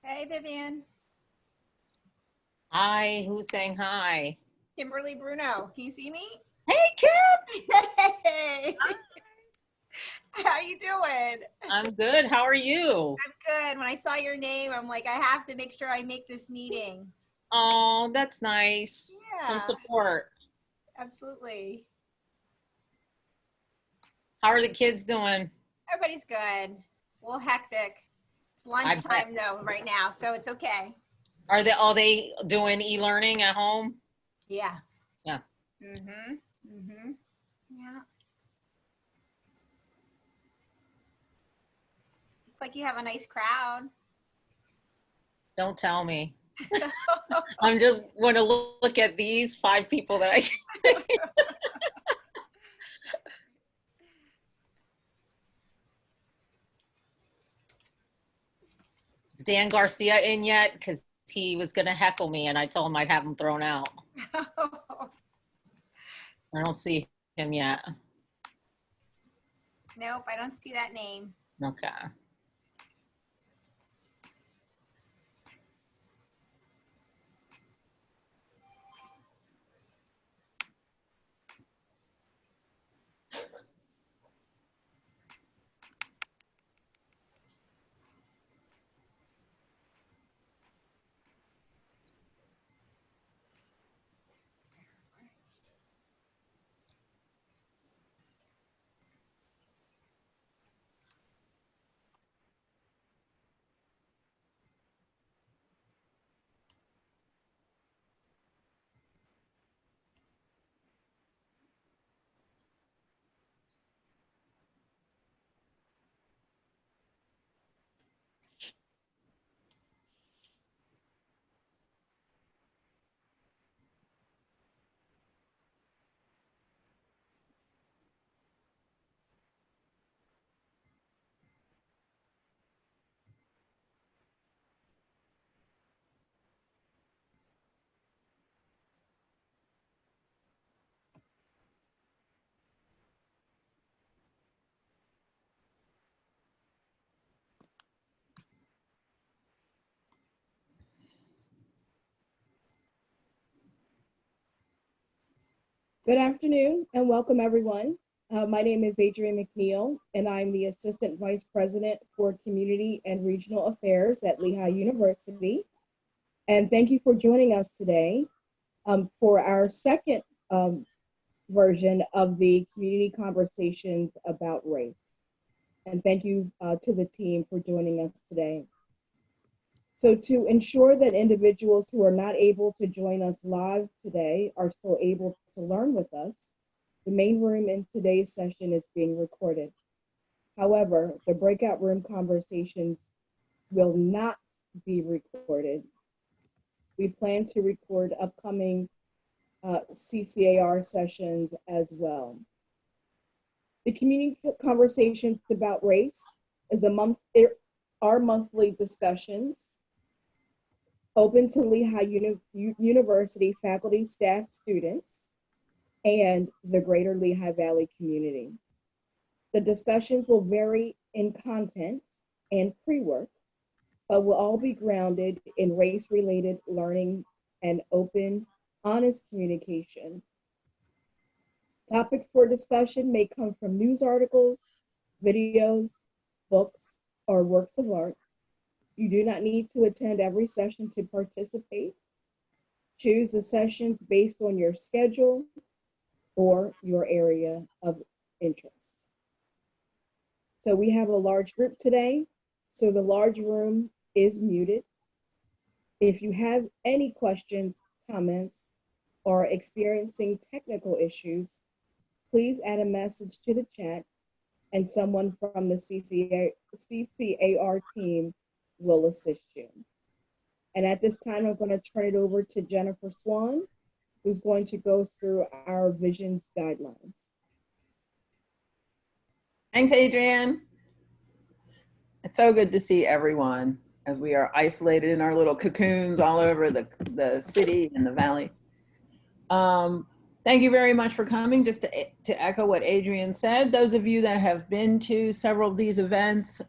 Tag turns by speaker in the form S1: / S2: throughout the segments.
S1: Hey, Vivian.
S2: Hi, who's saying hi?
S1: Kimberly Bruno. Can you see me?
S2: Hey, Kim.
S1: Hey, how you doing?
S2: I'm good. How are you?
S1: I'm good. When I saw your name, I'm like, I have to make sure I make this meeting.
S2: Oh, that's nice. Some
S1: Yeah,
S2: support.
S1: absolutely.
S2: How are the kids doing?
S1: Everybody's good. It's a little hectic. It's
S2: I bet.
S1: lunchtime though right now, so it's okay.
S2: Are they doing e-learning at home?
S1: Yeah.
S2: Yeah.
S1: Mm-hmm. Mm-hmm. Yeah. It's like you have a nice crowd.
S2: Don't tell me. I'm just going to look at these 5 people that I Is Dan Garcia in yet? Because he was going to heckle me and I told him I'd have him thrown out. I don't see him yet.
S1: Nope, I don't see that name.
S2: Okay.
S3: Good afternoon and welcome everyone. My name is Adrienne McNeil and I'm the Assistant Vice President for Community and Regional Affairs at Lehigh University. And thank you for joining us today for our second version of the Community Conversations about Race. And thank you to the team for joining us today. So to ensure that individuals who are not able to join us live today are still able to learn with us, the main room in today's session is being recorded. However, the breakout room conversations will not be recorded. We plan to record upcoming CCAR sessions as well. The Community Conversations about Race is our monthly discussions open to Lehigh University faculty, staff, students, and the greater Lehigh Valley community. The discussions will vary in content and pre-work, but will all be grounded in race-related learning and open, honest communication. Topics for discussion may come from news articles, videos, books, or works of art. You do not need to attend every session to participate. Choose the sessions based on your schedule or your area of interest. So we have a large group today, so the large room is muted. If you have any questions, comments, or experiencing technical issues, please add a message to the chat and someone from the CCAR team will assist you. And at this time, I'm going to turn it over to Jennifer Swan, who's going to go through our visions guidelines.
S4: Thanks, Adrienne. It's so good to see everyone as we are isolated in our little cocoons all over the city and the valley. Thank you very much for coming. Just to echo what Adrian said, those of you that have been to several of these events,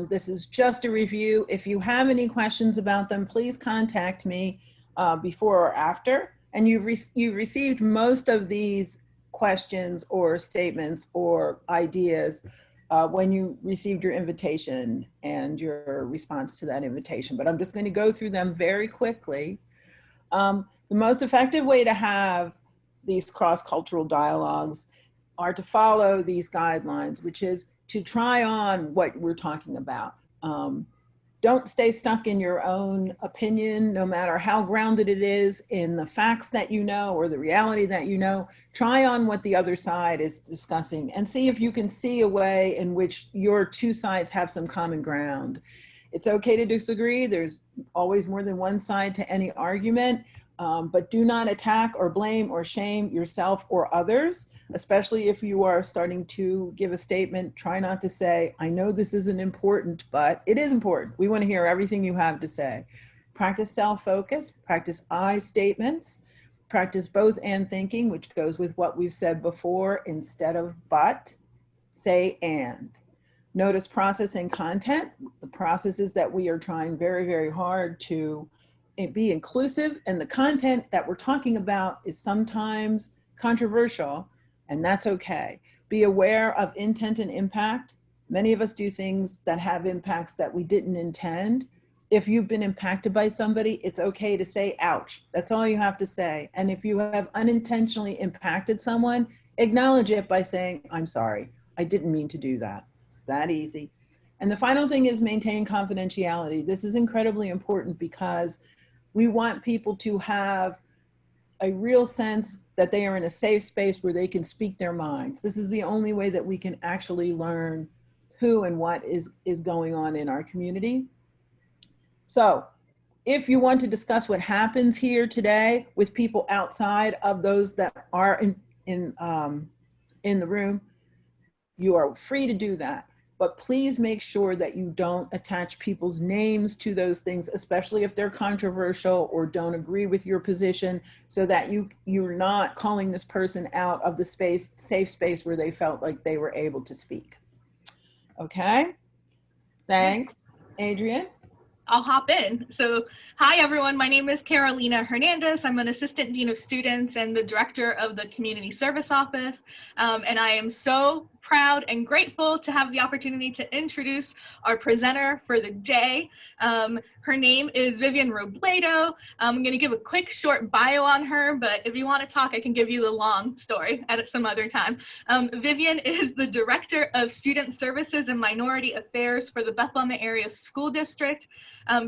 S4: this is just a review. If you have any questions about them, please contact me before or after. And you've received most of these questions or statements or ideas when you received your invitation and your response to that invitation. But I'm just going to go through them very quickly. The most effective way to have these cross-cultural dialogues are to follow these guidelines, which is to try on what we're talking about. Don't stay stuck in your own opinion, no matter how grounded it is in the facts that you know or the reality that you know. Try on what the other side is discussing and see if you can see a way in which your two sides have some common ground. It's okay to disagree. There's always more than one side to any argument. But do not attack or blame or shame yourself or others, especially if you are starting to give a statement. Try not to say, I know this isn't important, but it is important. We want to hear everything you have to say. Practice self-focus, practice I statements, practice both and thinking, which goes with what we've said before. Instead of but, say and. Notice process and content. The processes that we are trying very, very hard to be inclusive, and the content that we're talking about is sometimes controversial, and that's okay. Be aware of intent and impact. Many of us do things that have impacts that we didn't intend. If you've been impacted by somebody, it's okay to say ouch. That's all you have to say. And if you have unintentionally impacted someone, acknowledge it by saying, I'm sorry, I didn't mean to do that. It's that easy. And the final thing is maintain confidentiality. This is incredibly important because we want people to have a real sense that they are in a safe space where they can speak their minds. This is the only way that we can actually learn who and what is going on in our community. So if you want to discuss what happens here today with people outside of those that are in the room, you are free to do that. But please make sure that you don't attach people's names to those things, especially if they're controversial or don't agree with your position, so that you're not calling this person out of the safe space where they felt like they were able to speak. Okay, thanks. Adrian?
S5: I'll hop in. So, hi everyone, my name is Carolina Hernandez. I'm an Assistant Dean of Students and the Director of the Community Service Office. And I am so proud and grateful to have the opportunity to introduce our presenter for the day. Her name is Vivian Robledo. I'm going to give a quick short bio on her, but if you want to talk, I can give you the long story at some other time. Vivian is the Director of Student Services and Minority Affairs for the Bethlehem Area School District.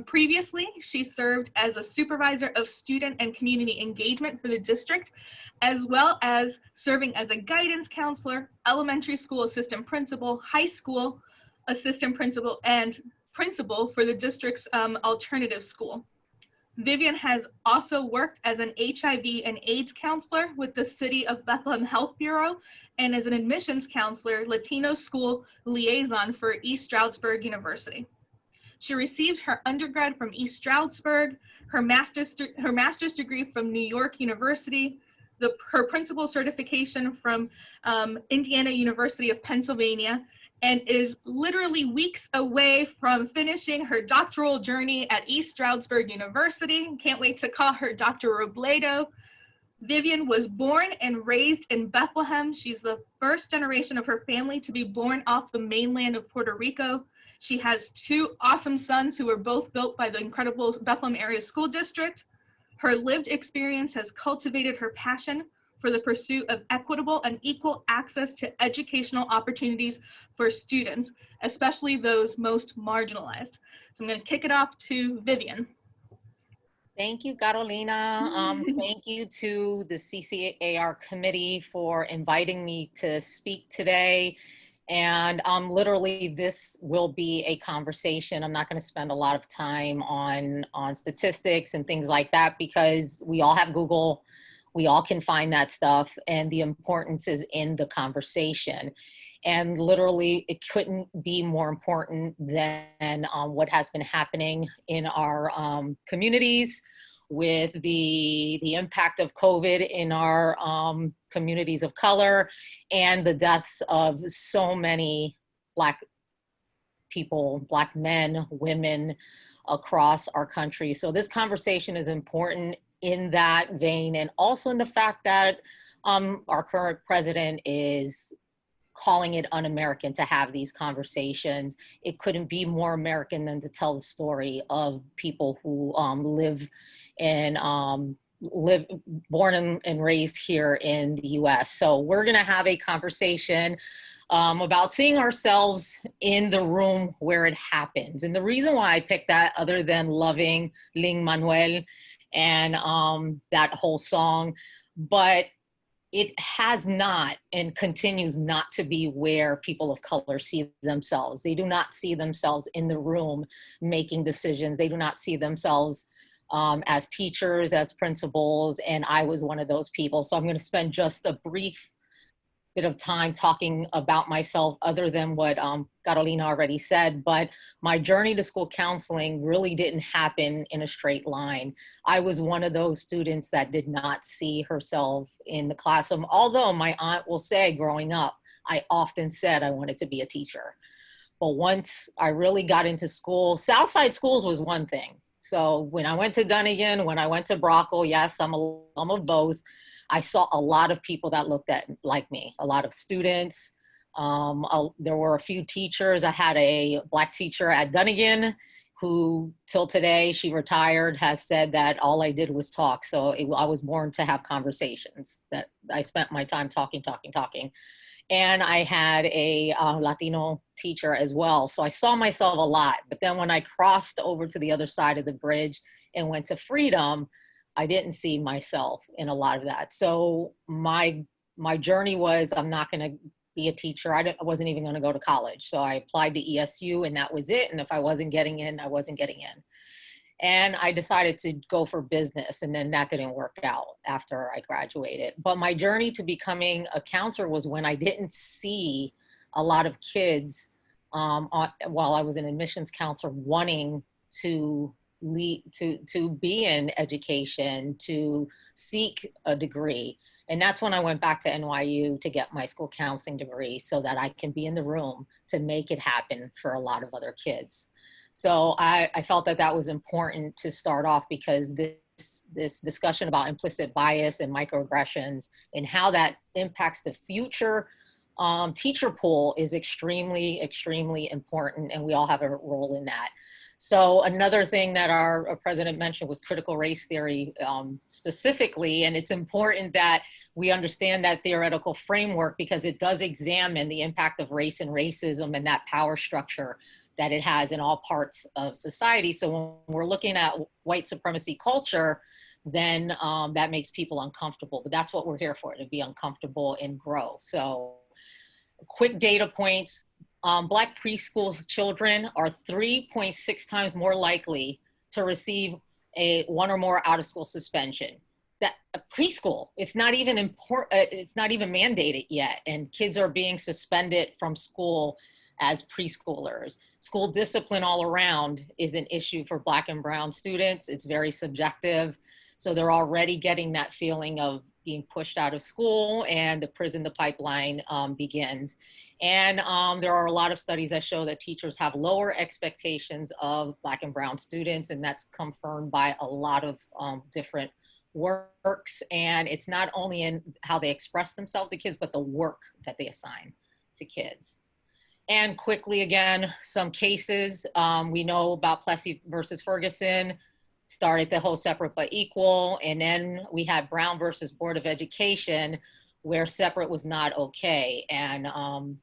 S5: Previously, she served as a Supervisor of Student and Community Engagement for the district, as well as serving as a guidance counselor, elementary school assistant principal, high school assistant principal, and principal for the district's alternative school. Vivian has also worked as an HIV and AIDS counselor with the City of Bethlehem Health Bureau and as an admissions counselor, Latino school liaison for East Stroudsburg University. She received her undergrad from East Stroudsburg, her master's degree from New York University, her principal certification from Indiana University of Pennsylvania, and is literally weeks away from finishing her doctoral journey at East Stroudsburg University. Can't wait to call her Dr. Robledo. Vivian was born and raised in Bethlehem. She's the first generation of her family to be born off the mainland of Puerto Rico. She has two awesome sons who were both built by the incredible Bethlehem Area School District. Her lived experience has cultivated her passion for the pursuit of equitable and equal access to educational opportunities for students, especially those most marginalized. So I'm going to kick it off to Vivian.
S2: Thank you, Carolina. Thank you to the CCAR Committee for inviting me to speak today. And literally, this will be a conversation. I'm not going to spend a lot of time on statistics and things like that because we all have Google. We all can find that stuff, and the importance is in the conversation. And literally, it couldn't be more important than what has been happening in our communities with the impact of COVID in our communities of color and the deaths of so many Black people, Black men, women across our country. So this conversation is important in that vein, and also in the fact that our current president is calling it un-American to have these conversations. It couldn't be more American than to tell the story of people who born and raised here in the US. So we're gonna have a conversation about seeing ourselves in the room where it happens. And the reason why I picked that, other than loving Lin-Manuel and that whole song, but it has not and continues not to be where people of color see themselves. They do not see themselves in the room making decisions. They do not see themselves as teachers, as principals, and I was one of those people. So I'm going to spend just a brief bit of time talking about myself, other than what Carolina already said, but my journey to school counseling really didn't happen in a straight line. I was one of those students that did not see herself in the classroom, although my aunt will say growing up, I often said I wanted to be a teacher. But once I really got into school, Southside schools was one thing. So when I went to Dunnigan, when I went to Brockle, yes, I'm of both. I saw a lot of people that looked like me, a lot of students. There were a few teachers. I had a Black teacher at Dunnigan who, till today, she retired, has said that all I did was talk. So I was born to have conversations, that I spent my time talking. And I had a Latino teacher as well. So I saw myself a lot. But then when I crossed over to the other side of the bridge and went to Freedom, I didn't see myself in a lot of that. So my journey was, I'm not going to be a teacher. I wasn't even going to go to college. So I applied to ESU and that was it. And if I wasn't getting in, I wasn't getting in. And I decided to go for business, and then that didn't work out after I graduated. But my journey to becoming a counselor was when I didn't see a lot of kids while I was an admissions counselor wanting to be in education, to seek a degree. And that's when I went back to NYU to get my school counseling degree, so that I can be in the room to make it happen for a lot of other kids. So I felt that that was important to start off, because this discussion about implicit bias and microaggressions and how that impacts the future teacher pool is extremely, extremely important, and we all have a role in that. So another thing that our president mentioned was critical race theory specifically, and it's important that we understand that theoretical framework, because it does examine the impact of race and racism and that power structure that it has in all parts of society. So when we're looking at white supremacy culture, then that makes people uncomfortable, but that's what we're here for, to be uncomfortable and grow. So quick data points. Black preschool children are 3.6 times more likely to receive one or more out of school suspension. That preschool, it's not even it's not even mandated yet, and kids are being suspended from school as preschoolers. School discipline all around is an issue for Black and brown students. It's very subjective. So they're already getting that feeling of being pushed out of school, and the prison, the pipeline begins. And there are a lot of studies that show that teachers have lower expectations of Black and brown students, and that's confirmed by a lot of different works. And it's not only in how they express themselves to kids, but the work that they assign to kids. And quickly, again, some cases. We know about Plessy versus Ferguson, started the whole separate but equal. And then we had Brown versus Board of Education, where separate was not okay. And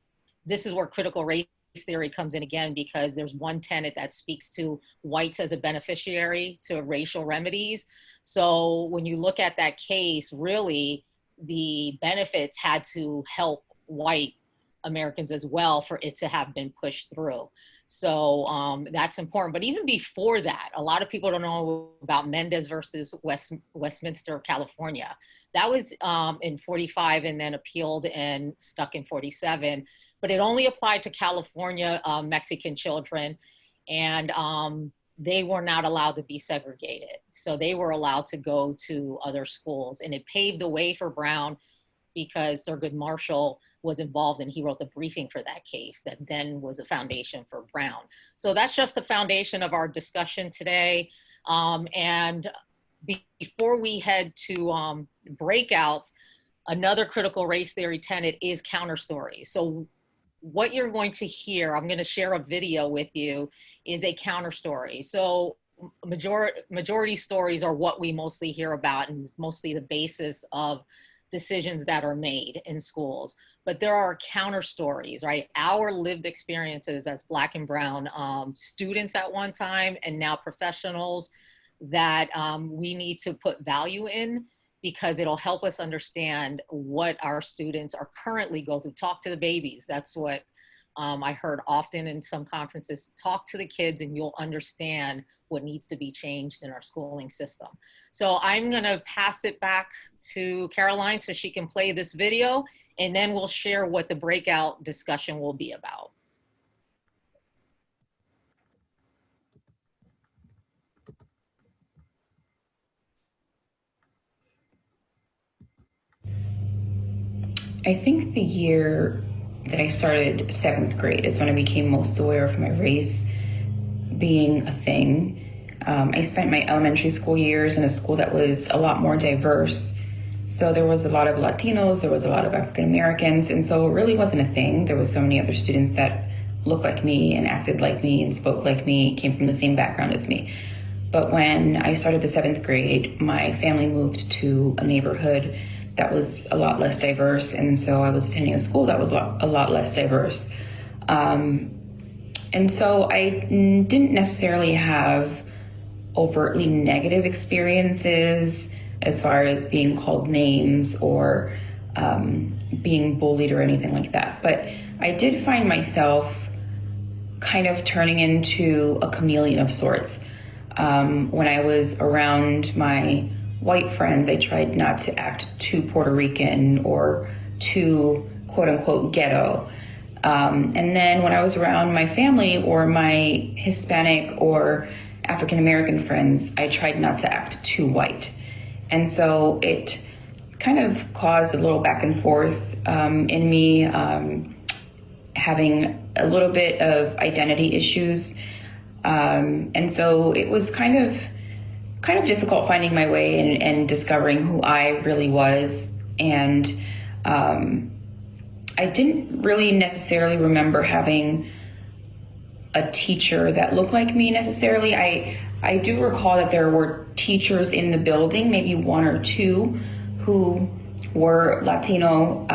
S2: this is where critical race theory comes in again, because there's one tenet that speaks to whites as a beneficiary to racial remedies. So when you look at that case, really the benefits had to help white Americans as well for it to have been pushed through. So that's important. But even before that, a lot of people don't know about Mendez versus Westminster, California. That was in 45 and then appealed and stuck in 47. But it only applied to California Mexican children, and they were not allowed to be segregated. So they were allowed to go to other schools, and it paved the way for Brown because Thurgood Marshall was involved and he wrote the briefing for that case that then was the foundation for Brown. So that's just the foundation of our discussion today. And before we head to breakouts, another critical race theory tenet is counter stories. So what you're going to hear, I'm going to share a video with you, is a counter story. So majority stories are what we mostly hear about and is mostly the basis of decisions that are made in schools. But there are counter stories, right? Our lived experiences as Black and Brown students at one time and now professionals that we need to put value in, because it'll help us understand what our students are currently go through. Talk to the babies. That's what I heard often in some conferences. Talk to the kids and you'll understand what needs to be changed in our schooling system. So I'm gonna pass it back to Caroline so she can play this video, and then we'll share what the breakout discussion will be about.
S6: I think the year that I started 7th grade is when I became most aware of my race being a thing. I spent my elementary school years in a school that was a lot more diverse. So there was a lot of Latinos, there was a lot of African Americans, and so it really wasn't a thing. There was so many other students that looked like me and acted like me and spoke like me, came from the same background as me. But when I started the 7th grade, my family moved to a neighborhood that was a lot less diverse, and so I was attending a school that was a lot less diverse. And so I didn't necessarily have overtly negative experiences as far as being called names or being bullied or anything like that. But I did find myself kind of turning into a chameleon of sorts. When I was around my white friends, I tried not to act too Puerto Rican or too quote unquote ghetto. And then when I was around my family or my Hispanic or African American friends, I tried not to act too white. And so it kind of caused a little back and forth in me, having a little bit of identity issues. And so it was kind of difficult finding my way and discovering who I really was. And I didn't really necessarily remember having a teacher that looked like me necessarily. I do recall that there were teachers in the building, maybe one or two, who were Latino,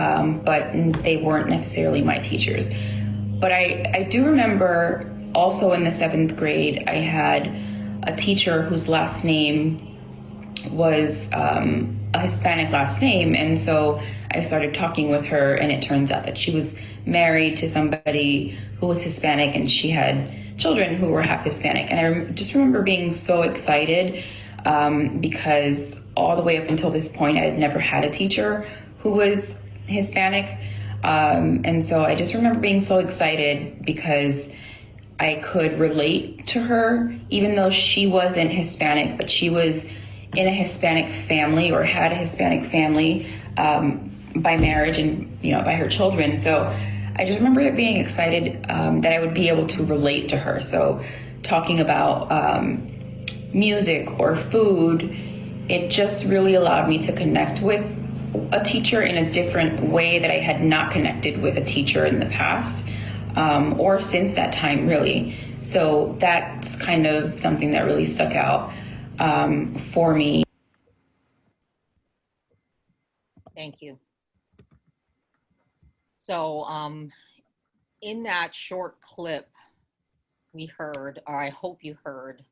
S6: but they weren't necessarily my teachers. But I do remember also in the 7th grade, I had a teacher whose last name was a Hispanic last name. And so I started talking with her, and it turns out that she was married to somebody who was Hispanic, and she had children who were half Hispanic. And I just remember being so excited because all the way up until this point, I had never had a teacher who was Hispanic. And so I just remember being so excited because I could relate to her, even though she wasn't Hispanic, but she was in a Hispanic family or had a Hispanic family by marriage and, by her children. So I just remember being excited that I would be able to relate to her. So talking about music or food, it just really allowed me to connect with a teacher in a different way that I had not connected with a teacher in the past or since that time, really. So that's kind of something that really stuck out for me.
S2: Thank you. So in that short clip, we heard, or I hope you heard,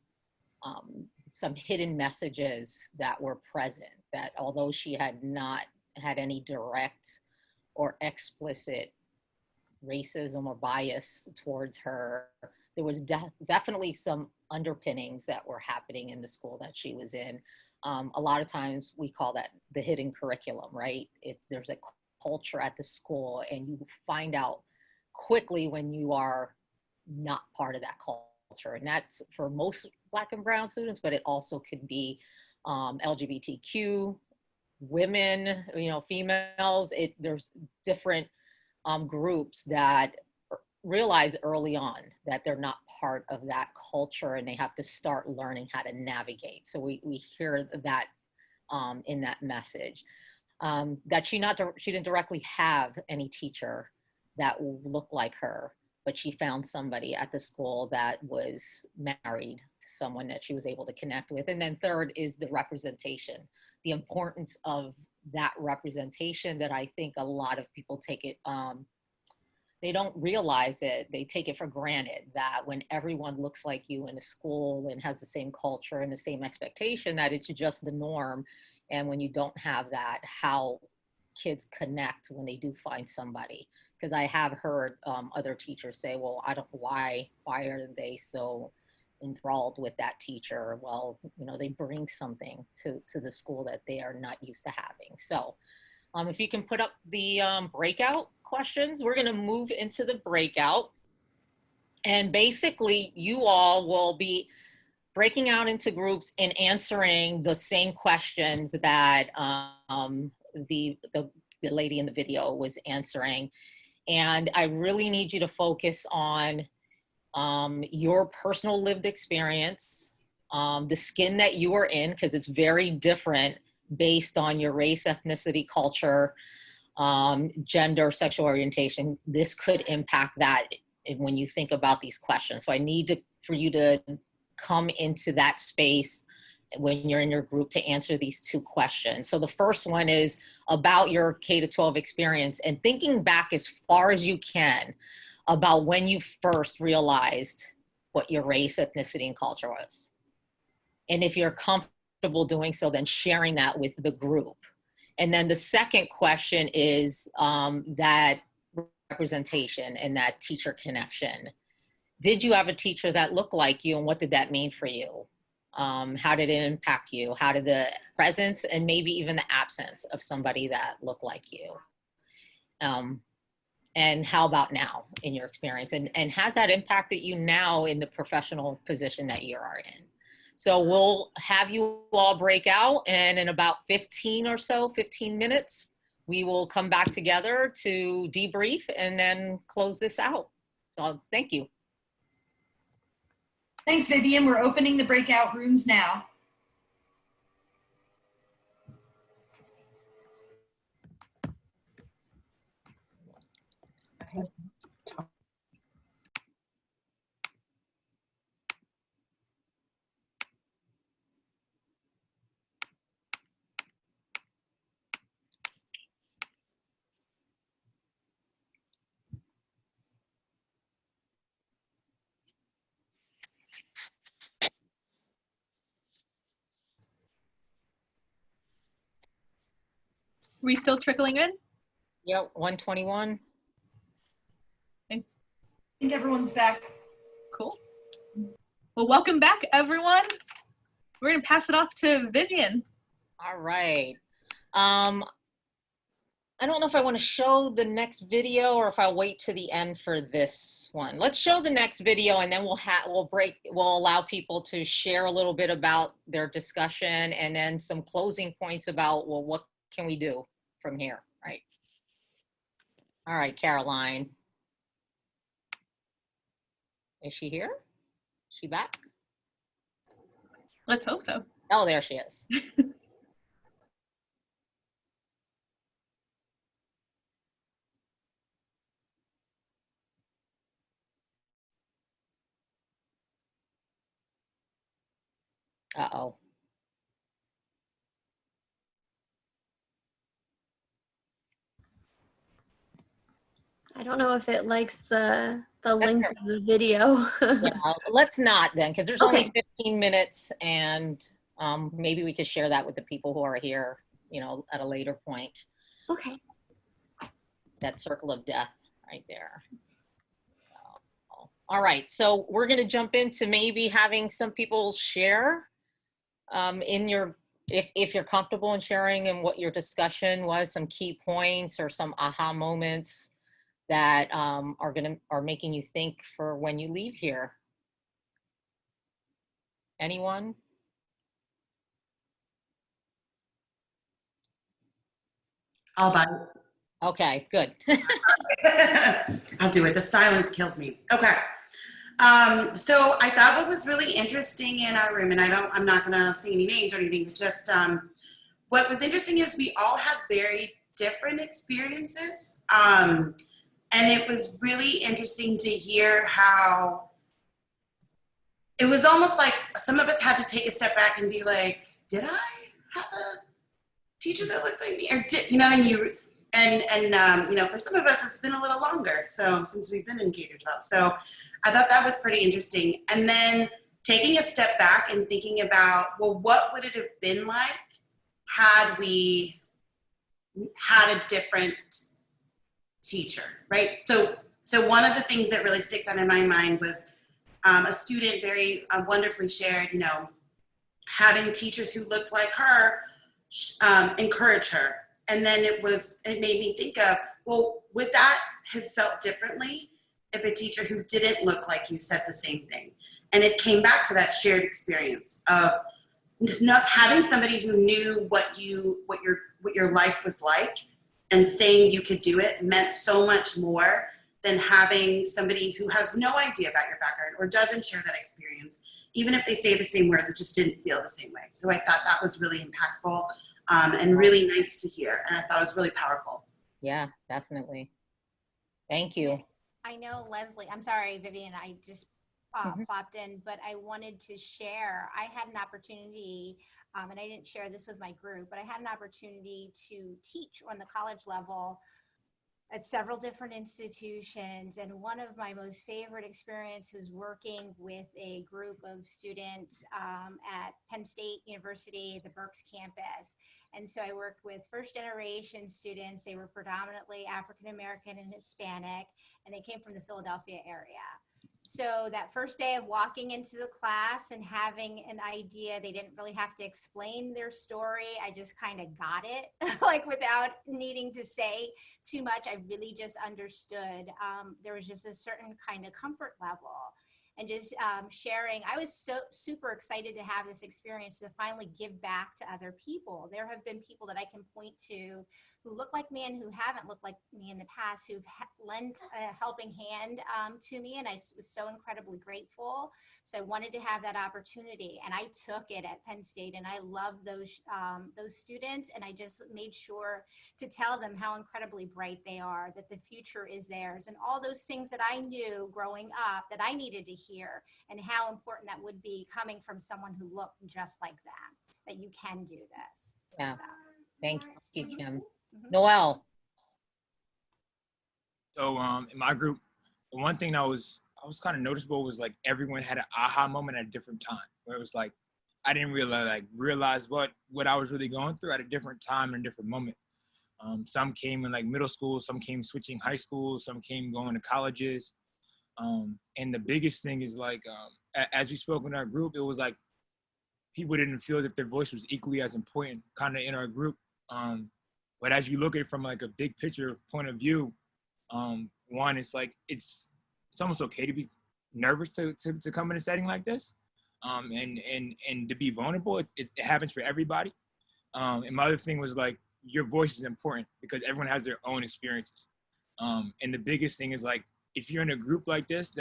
S2: some hidden messages that were present, that although she had not had any direct or explicit racism or bias towards her, there was definitely some underpinnings that were happening in the school that she was in. A lot of times we call that the hidden curriculum, right? There's a culture at the school, and you find out quickly when you are not part of that culture. And that's, for most Black and brown students, but it also could be LGBTQ, women, females. There's different groups that realize early on that they're not part of that culture and they have to start learning how to navigate. So we hear that in that message. That she didn't directly have any teacher that looked like her, but she found somebody at the school that was married to someone that she was able to connect with. And then third is the representation, the importance of that representation that I think a lot of people take it, they don't realize it. They take it for granted that when everyone looks like you in a school and has the same culture and the same expectation, that it's just the norm. And when you don't have that, how kids connect when they do find somebody. Because I have heard other teachers say, well, I don't know why are they so enthralled with that teacher? Well, they bring something to the school that they are not used to having. So if you can put up the breakout questions, we're gonna move into the breakout. And basically you all will be breaking out into groups and answering the same questions that the lady in the video was answering. And I really need you to focus on your personal lived experience, the skin that you are in, because it's very different based on your race, ethnicity, culture, gender, sexual orientation. This could impact that when you think about these questions. So I need for you to come into that space when you're in your group to answer these two questions. So the first one is about your K-12 experience and thinking back as far as you can about when you first realized what your race, ethnicity, and culture was. And if you're comfortable doing so, then sharing that with the group. And then the second question is that representation and that teacher connection. Did you have a teacher that looked like you, and what did that mean for you? How did it impact you? How did the presence and maybe even the absence of somebody that looked like you? And how about now in your experience? And has that impacted you now in the professional position that you are in? So we'll have you all break out, and in about 15 minutes, we will come back together to debrief and then close this out. So thank you.
S7: Thanks, Vivian. We're opening the breakout rooms now.
S5: We still trickling in?
S2: Yep, 121.
S7: I think everyone's back.
S5: Cool. Well, welcome back, everyone. We're going to pass it off to Vivian.
S2: All right. I don't know if I want to show the next video or if I wait to the end for this one. Let's show the next video, and then we'll allow people to share a little bit about their discussion, and then some closing points about, well, what can we do from here, right? All right, Caroline. Is she here? Is she back?
S5: Let's hope so.
S2: Oh, there she is. Uh-oh.
S8: I don't know if it likes the length of the video.
S2: Yeah, let's not then, because there's only
S8: Okay.
S2: 15 minutes, and maybe we could share that with the people who are here, at a later point.
S8: Okay.
S2: That circle of death right there. All right, so we're going to jump into maybe having some people share if you're comfortable in sharing and what your discussion was, some key points or some aha moments that are making you think for when you leave here. Anyone?
S9: I'll buy
S2: Okay, good.
S9: it. I'll do it. The silence kills me. Okay. So I thought what was really interesting in our room, and I'm not going to say any names or anything, but just what was interesting is we all had very different experiences. And it was really interesting to hear how it was almost like some of us had to take a step back and be like, did I have a teacher that looked like me? Or did, you know, and for some of us, it's been a little longer. So since we've been in K-12. So I thought that was pretty interesting. And then taking a step back and thinking about, well, what would it have been like had we had a different teacher, right? So one of the things that really sticks out in my mind was a student very wonderfully shared, having teachers who looked like her encourage her. And then it made me think of, well, would that have felt differently if a teacher who didn't look like you said the same thing? And it came back to that shared experience of just not having somebody who knew what your life was like and saying you could do it meant so much more than having somebody who has no idea about your background or doesn't share that experience. Even if they say the same words, it just didn't feel the same way. So I thought that was really impactful and really nice to hear. And I thought it was really powerful.
S2: Yeah, definitely. Thank you.
S1: I know, Leslie, I'm sorry, Vivian, I just plopped in, but I wanted to share. I had an opportunity, and I didn't share this with my group, but I had an opportunity to teach on the college level at several different institutions. And one of my most favorite experiences was working with a group of students at Penn State University, the Berks campus. And so I worked with first generation students. They were predominantly African-American and Hispanic, and they came from the Philadelphia area. So that first day of walking into the class and having an idea, they didn't really have to explain their story. I just kind of got it, like without needing to say too much. I really just understood. There was just a certain kind of comfort level. And just sharing, I was so super excited to have this experience to finally give back to other people. There have been people that I can point to who look like me and who haven't looked like me in the past, who've lent a helping hand to me, and I was so incredibly grateful. So I wanted to have that opportunity, and I took it at Penn State, and I love those students, and I just made sure to tell them how incredibly bright they are, that the future is theirs, and all those things that I knew growing up that I needed to hear, and how important that would be coming from someone who looked just like that you can do this.
S2: Yeah.
S1: So.
S2: Thank you, Kim. Noel.
S10: So in my group, the one thing that was kind of noticeable was like everyone had an aha moment at a different time, where it was like I didn't realize what I was really going through at a different time and a different moment. Some came in like middle school, some came switching high school, some came going to colleges. And the biggest thing is like, as we spoke in our group, it was like people didn't feel as if their voice was equally as important kind of in our group. But as you look at it from like a big picture point of view, one, it's like, it's almost okay to be nervous to come in a setting like this. And to be vulnerable, it happens for everybody. And my other thing was like, your voice is important because everyone has their own experiences. And the biggest thing is like, if you're in a group like this,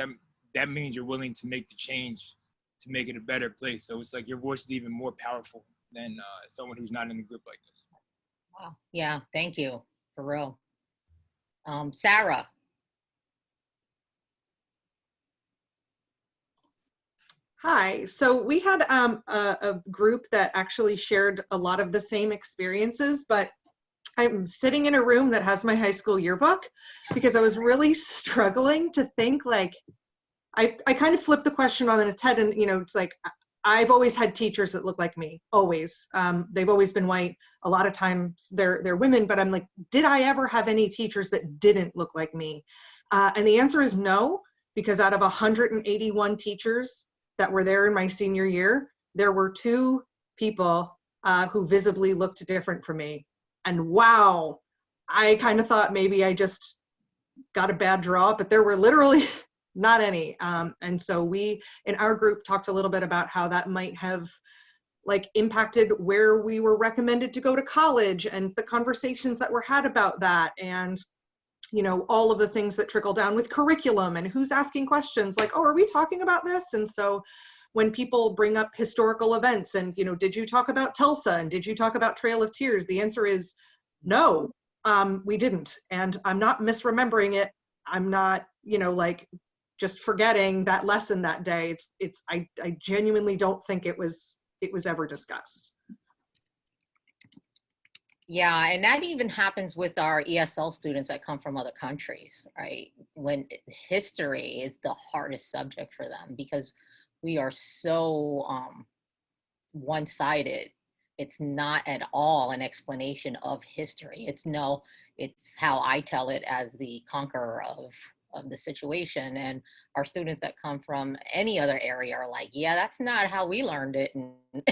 S10: that means you're willing to make the change to make it a better place. So it's like your voice is even more powerful than someone who's not in a group like this.
S2: Wow. Yeah, thank you, for real. Sarah.
S11: Hi, so we had a group that actually shared a lot of the same experiences, but I'm sitting in a room that has my high school yearbook because I was really struggling to think like, I kind of flipped the question on its head, and it's like, I've always had teachers that look like me, always. They've always been white. A lot of times they're women, but I'm like, did I ever have any teachers that didn't look like me? And the answer is no, because out of 181 teachers that were there in my senior year, there were 2 people who visibly looked different from me. And wow, I kind of thought maybe I just got a bad draw, but there were literally not any. And so we, in our group, talked a little bit about how that might have like impacted where we were recommended to go to college and the conversations that were had about that. And, you know, all of the things that trickle down with curriculum and who's asking questions like, oh, are we talking about this? And so when people bring up historical events and, you know, did you talk about Tulsa and did you talk about Trail of Tears? The answer is no, we didn't. And I'm not misremembering it. I'm not, you know, like just forgetting that lesson that day. I genuinely don't think it was ever discussed.
S2: Yeah, and that even happens with our ESL students that come from other countries, right? When history is the hardest subject for them because we are so one-sided. It's not at all an explanation of history. It's how I tell it as the conqueror of the situation. And our students that come from any other area are like, yeah, that's not how we learned it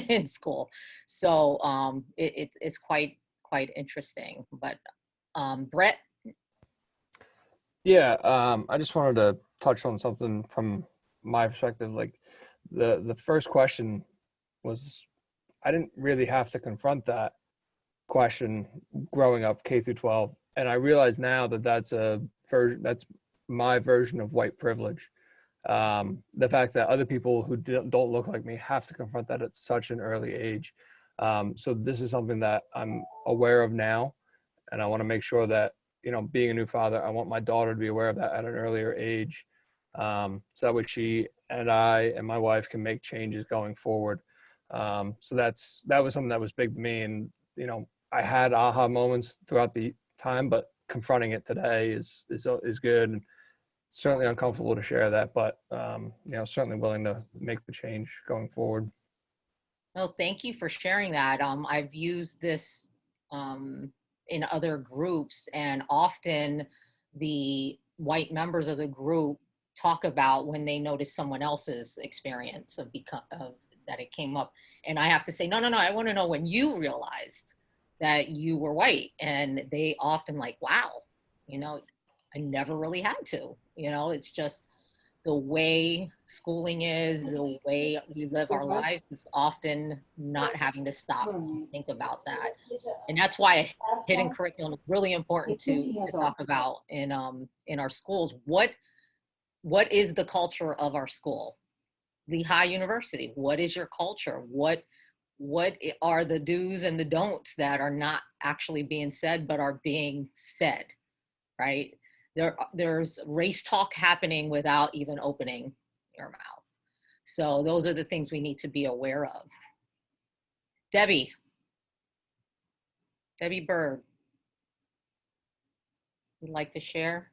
S2: in school. So it's quite interesting. But Brett?
S12: Yeah, I just wanted to touch on something from my perspective. Like the first question was, I didn't really have to confront that question growing up K through 12. And I realize now that that's my version of white privilege. The fact that other people who don't look like me have to confront that at such an early age. So this is something that I'm aware of now. And I want to make sure that, you know, being a new father, I want my daughter to be aware of that at an earlier age. So that way she and I and my wife can make changes going forward. So that was something that was big to me. And, you know, I had aha moments throughout the time, but confronting it today is good. And certainly uncomfortable to share that, but, you know, certainly willing to make the change going forward.
S2: Well, thank you for sharing that. I've used this in other groups, and often the white members of the group talk about when they notice someone else's experience of that it came up. And I have to say, no, I want to know when you realized that you were white. And they often like, wow, you know, I never really had to, you know, it's just the way schooling is, the way we live our lives is often not having to stop and think about that. And that's why hidden curriculum is really important to talk about in our schools. What is the culture of our school? Lehigh University, what is your culture? What are the do's and the don'ts that are not actually being said, but are being said, right? There's race talk happening without even opening your mouth. So those are the things we need to be aware of. Debbie Bird, would like to share?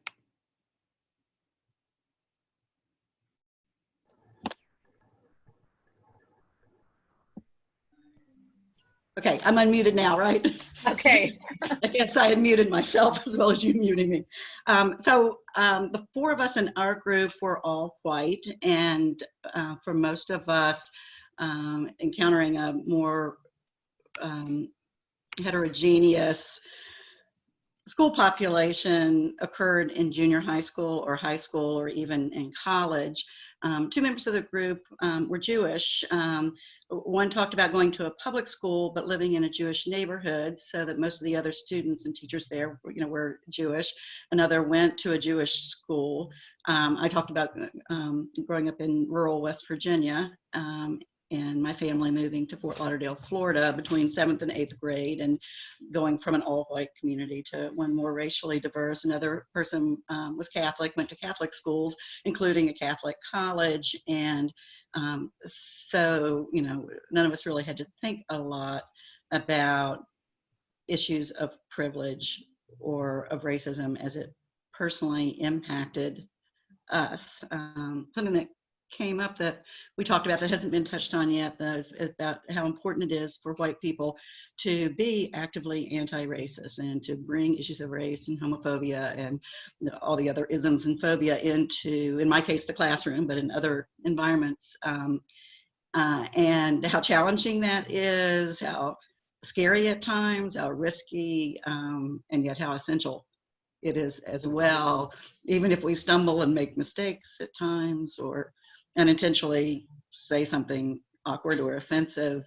S13: Okay, I'm unmuted now, right?
S2: Okay.
S13: I guess I had muted myself as well as you muting me. The four of us in our group were all white, and for most of us, encountering a more heterogeneous school population occurred in junior high school or even in college. Two members of the group were Jewish. One talked about going to a public school but living in a Jewish neighborhood, so that most of the other students and teachers there, were Jewish. Another went to a Jewish school. I talked about growing up in rural West Virginia and my family moving to Fort Lauderdale, Florida between 7th and 8th grade and going from an all-white community to one more racially diverse. Another person was Catholic, went to Catholic schools, including a Catholic college. And so, none of us really had to think a lot about issues of privilege or of racism as it personally impacted us. Something that came up that we talked about that hasn't been touched on yet, though, is about how important it is for white people to be actively anti-racist and to bring issues of race and homophobia and all the other isms and phobia into, in my case, the classroom, but in other environments, and how challenging that is, how scary at times, how risky, and yet how essential it is as well, even if we stumble and make mistakes at times or unintentionally say something awkward or offensive,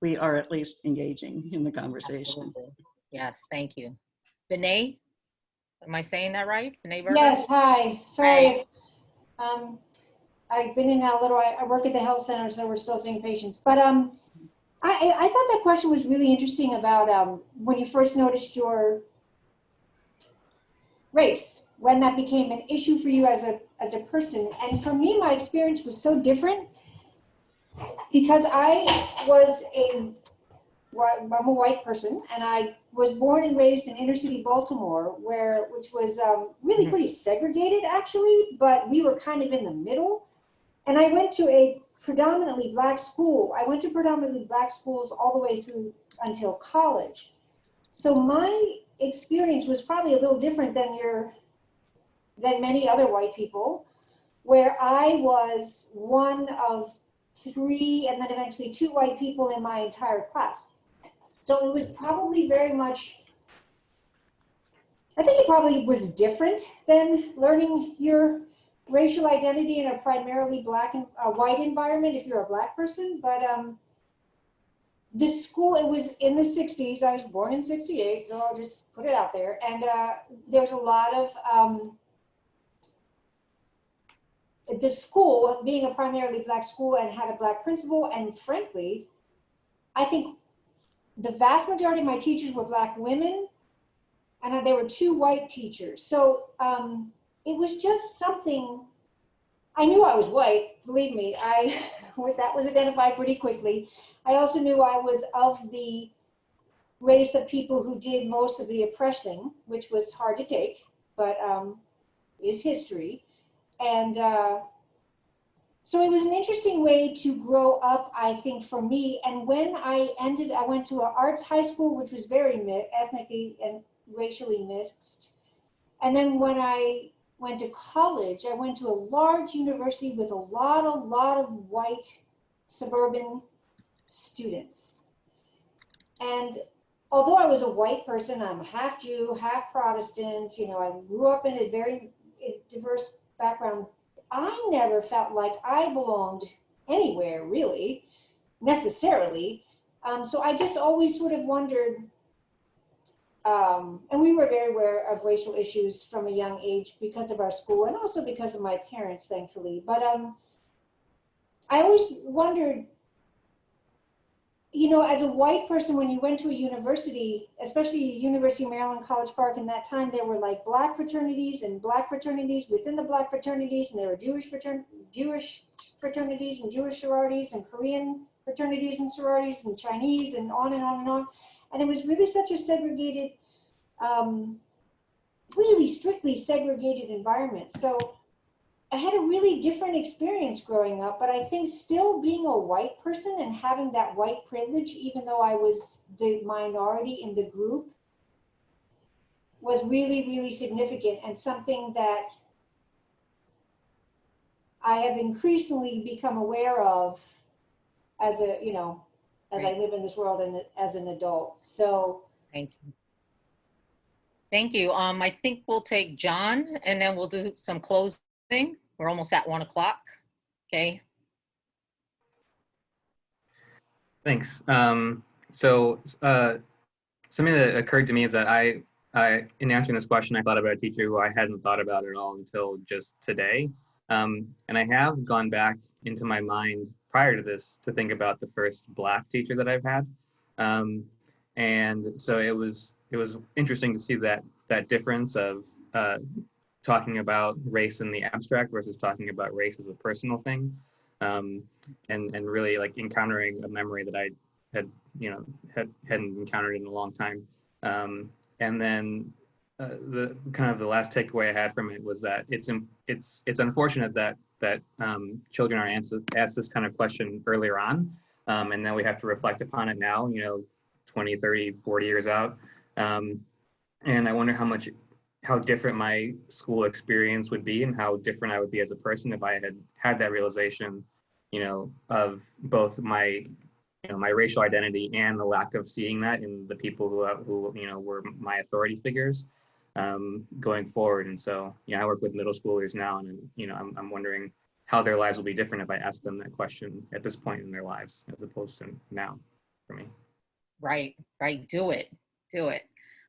S13: we are at least engaging in the conversation.
S2: Absolutely. Yes, thank you. Vinay, am I saying that right? Vinay Berger?
S14: Yes, hi. Sorry.
S2: Hi.
S14: I've been in and out a little. I work at the health center, so we're still seeing patients. But I thought that question was really interesting about when you first noticed your race, when that became an issue for you as a person. And for me, my experience was so different because I'm a white person, and I was born and raised in inner city Baltimore, which was really pretty segregated actually, but we were kind of in the middle. And I went to a predominantly black school. I went to predominantly black schools all the way through until college. So my experience was probably a little different than many other white people, where I was one of 3 and then eventually 2 white people in my entire class. So it was probably very much, I think it probably was different than learning your racial identity in a primarily black and white environment if you're a black person. But the school, it was in the 60s. I was born in 68, so I'll just put it out there. And there was a lot of, the school being a primarily black school and had a black principal, and frankly, I think the vast majority of my teachers were black women, and there were 2 white teachers. So it was just something, I knew I was white, believe me, that was identified pretty quickly. I also knew I was of the race of people who did most of the oppressing, which was hard to take, but is history. And so it was an interesting way to grow up, I think, for me. And when I went to an arts high school, which was very ethnically and racially mixed. And then when I went to college, I went to a large university with a lot of white suburban students. And although I was a white person, I'm half Jew, half Protestant, I grew up in a very diverse background. I never felt like I belonged anywhere really, necessarily. So I just always sort of wondered, and we were very aware of racial issues from a young age because of our school and also because of my parents, thankfully. But I always wondered, as a white person, when you went to a university, especially University of Maryland, College Park, in that time, there were like black fraternities and black fraternities within the black fraternities, and there were Jewish fraternities and Jewish sororities and Korean fraternities and sororities and Chinese and on and on and on. And it was really such a segregated, really strictly segregated environment. So I had a really different experience growing up, but I think still being a white person and having that white privilege, even though I was the minority in the group, was really, really significant and something that I have increasingly become aware of as I live in this world and as an adult. So
S2: thank you. Thank you. I think we'll take John and then we'll do some closing. We're almost at 1 o'clock. Okay.
S15: Thanks. So something that occurred to me is that I, in answering this question, I thought about a teacher who I hadn't thought about at all until just today. And I have gone back into my mind prior to this to think about the first Black teacher that I've had. And so it was interesting to see that difference of talking about race in the abstract versus talking about race as a personal thing, and really like encountering a memory that I hadn't encountered in a long time. And then the kind of the last takeaway I had from it was that it's unfortunate that children are asked this kind of question earlier on, and then we have to reflect upon it now, 20, 30, 40 years out. And I wonder how different my school experience would be and how different I would be as a person if I had that realization, of both my racial identity and the lack of seeing that in the people who were my authority figures. going forward. And so, I work with middle schoolers now, and I'm wondering how their lives will be different if I ask them that question at this point in their lives, as opposed to now for me.
S2: Right. Do it.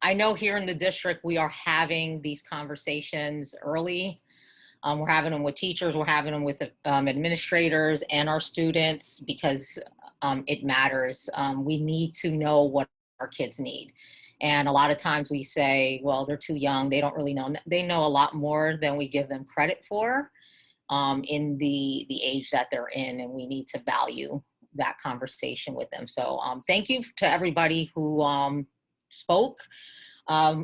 S2: I know here in the district, we are having these conversations early. We're having them with teachers, we're having them with administrators and our students, because it matters. We need to know what our kids need. And a lot of times we say, well, they're too young, they don't really know. They know a lot more than we give them credit for in the age that they're in, and we need to value that conversation with them. So thank you to everybody who spoke.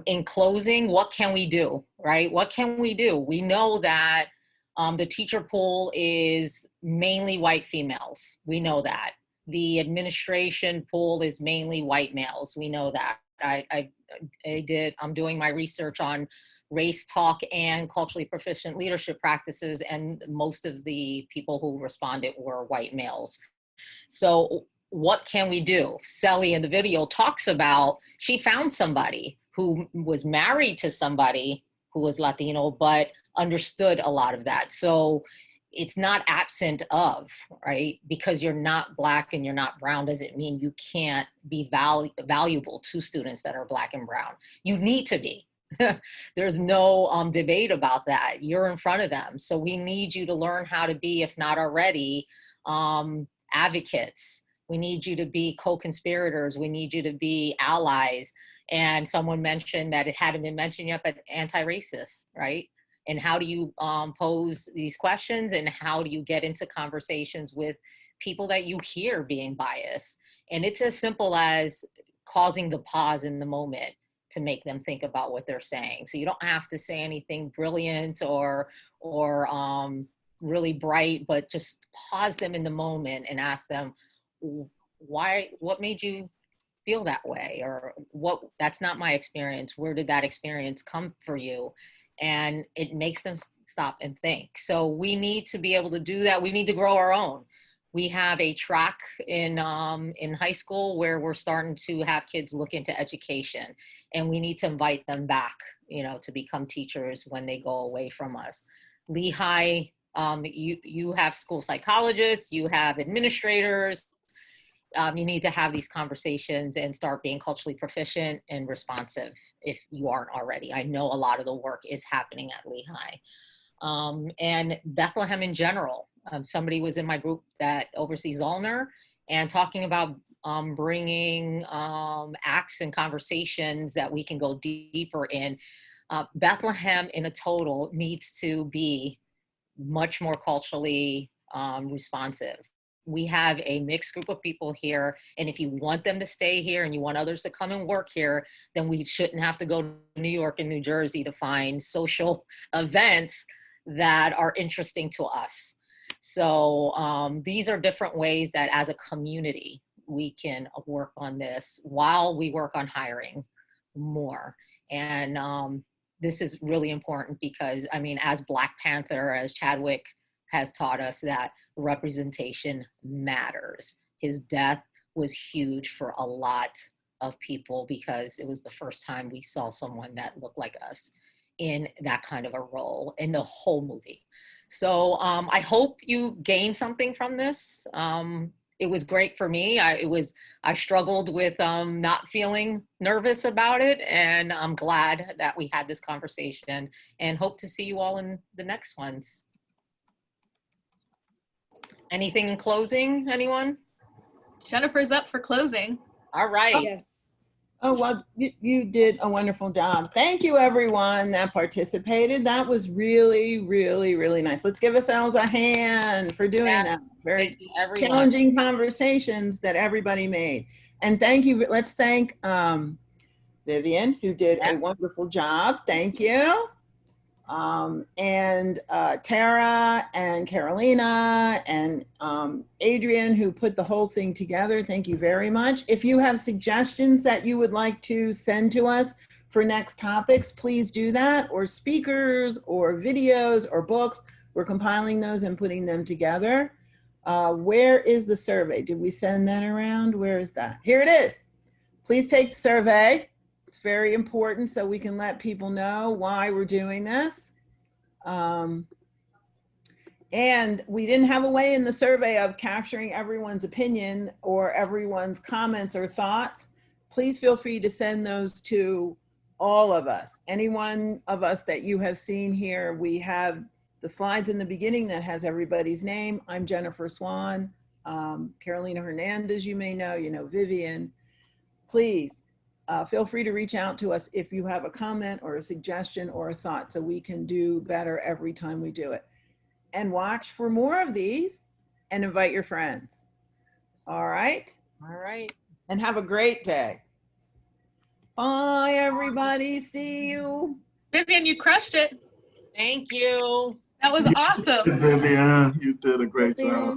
S2: In closing, what can we do, right? What can we do? We know that the teacher pool is mainly white females. We know that. The administration pool is mainly white males. We know that. I'm doing my research on race talk and culturally proficient leadership practices, and most of the people who responded were white males. So what can we do? Sally in the video talks about, she found somebody who was married to somebody who was Latino, but understood a lot of that. So it's not absent of, right? Because you're not Black and you're not brown doesn't mean you can't be valuable to students that are Black and brown. You need to be. There's no debate about that. You're in front of them. So we need you to learn how to be, if not already, advocates. We need you to be co-conspirators. We need you to be allies. And someone mentioned that it hadn't been mentioned yet, but anti-racist, right? And how do you pose these questions, and how do you get into conversations with people that you hear being biased? And it's as simple as causing the pause in the moment to make them think about what they're saying. So you don't have to say anything brilliant or really bright, but just pause them in the moment and ask them, what made you feel that way? Or that's not my experience. Where did that experience come for you? And it makes them stop and think. So we need to be able to do that. We need to grow our own. We have a track in high school where we're starting to have kids look into education, and we need to invite them back, to become teachers when they go away from us. Lehigh, you have school psychologists, you have administrators. You need to have these conversations and start being culturally proficient and responsive if you aren't already. I know a lot of the work is happening at Lehigh. And Bethlehem in general. Somebody was in my group that oversees Zollner, and talking about bringing acts and conversations that we can go deeper in. Bethlehem in a total needs to be much more culturally responsive. We have a mixed group of people here, and if you want them to stay here and you want others to come and work here, then we shouldn't have to go to New York and New Jersey to find social events that are interesting to us. So these are different ways that as a community, we can work on this while we work on hiring more. And this is really important because, as Black Panther, as Chadwick has taught us, that representation matters. His death was huge for a lot of people because it was the first time we saw someone that looked like us in that kind of a role in the whole movie. So I hope you gained something from this. It was great for me. I struggled with not feeling nervous about it, and I'm glad that we had this conversation, and hope to see you all in the next ones. Anything in closing, anyone?
S5: Jennifer's up for closing.
S2: All right.
S4: Oh, yes. Oh, well, you did a wonderful job. Thank you, everyone that participated. That was really, really, really nice. Let's give ourselves a hand for doing that. Very challenging conversations that everybody made. And thank you. Let's thank Vivian, who did a wonderful job. Thank you. And Tara and Carolina and Adrian, who put the whole thing together. Thank you very much. If you have suggestions that you would like to send to us for next topics, please do that, or speakers or videos or books. We're compiling those and putting them together. Where is the survey? Did we send that around? Where is that? Here it is. Please take the survey. It's very important so we can let people know why we're doing this. And we didn't have a way in the survey of capturing everyone's opinion or everyone's comments or thoughts. Please feel free to send those to all of us. Any one of us that you have seen here, we have the slides in the beginning that has everybody's name. I'm Jennifer Swan. Carolina Hernandez, you may know, Vivian. Please feel free to reach out to us if you have a comment or a suggestion or a thought so we can do better every time we do it. And watch for more of these and invite your friends. All right?
S2: All right.
S4: And have a great day. Bye, everybody. See you.
S5: Vivian, you crushed it.
S2: Thank you.
S5: That was awesome.
S16: Vivian, you did a great job.